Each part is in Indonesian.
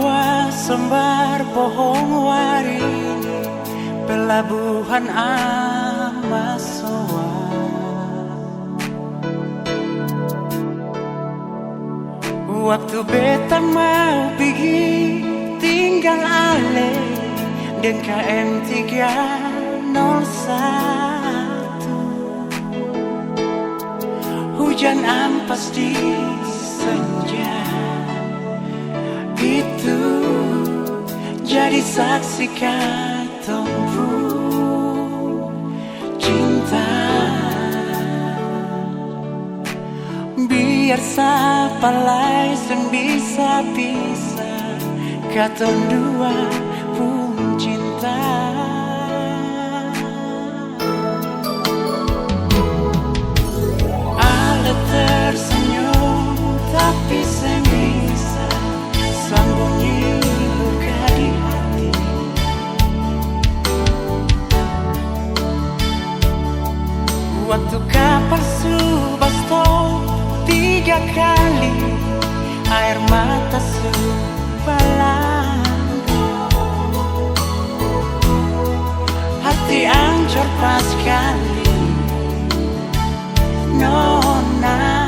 dua sembar pohon warini, pelabuhan Amasoa. Waktu beta mau pergi tinggal ale dan KM 301, hujan ampas di senja. Itu jadi saksi katong pun cinta. Biar siapa lain bisa katong dua pun cinta. Ale tersenyum tapi sen bisa sembunyi luka di hati. Waktu kapal subah stop 3 kali, air mata subalang, hati hancur pas kali. Nona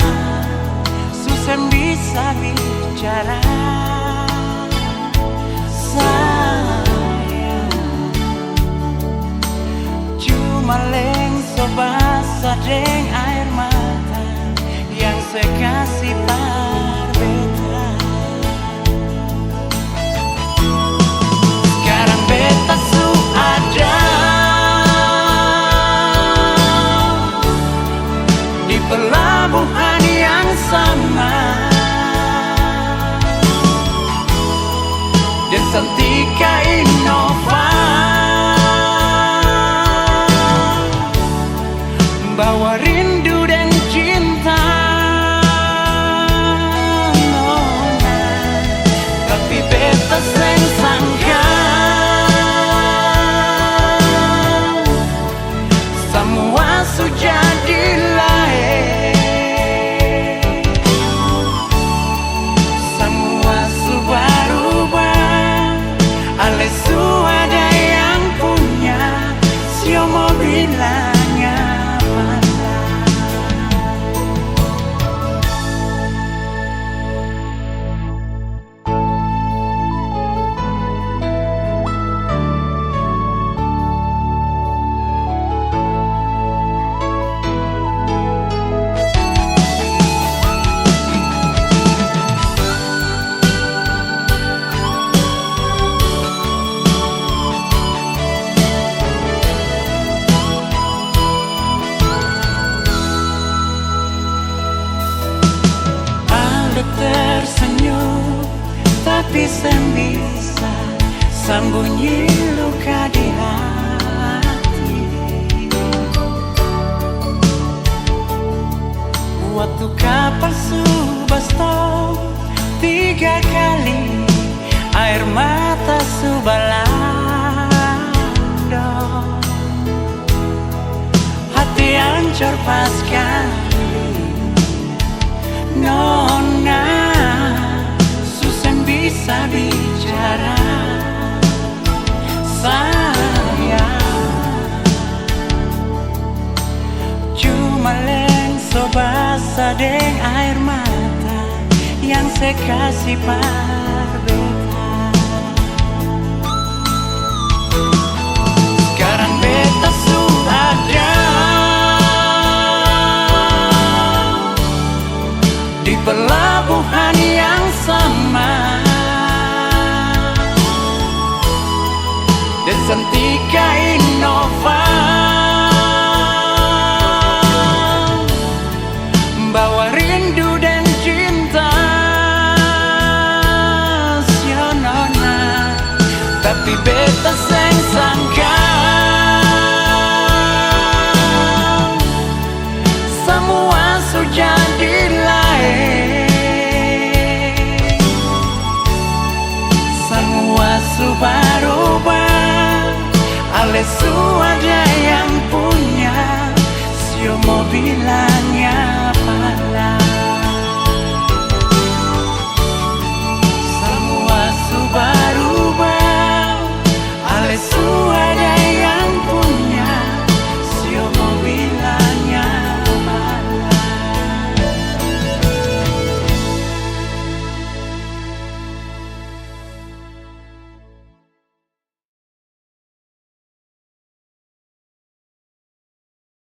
susah bisa bicara. Cuma lengso basah deng air mata yang saya kasih beta. Sekarang beta su ada di pelabuhan yang sama, dan Santika Innova bawa rindu dan cinta. Nona, tapi beta seng sangka semua sudah jadi. Semua sudah berubah, ale su ada yang punya, sio mau bilangnya mana. Tersenyum tapi sen bisa sembunyi luka di hati. Waktu kapal subah stop 3 kali, air mata subalang, hati hancur pas kali. Nona susah bisa bicara. Sayang, cuma lengso basah deng air mata yang saya kasih beta. Sekarang beta su ada di pelabuhan yang sama, dan Santika Innova bawa rindu dan cinta. Sio nona, tapi beta seng sangka semua sudah jadi. Semua su berubah, ale su ada yang punya, sio mau bilang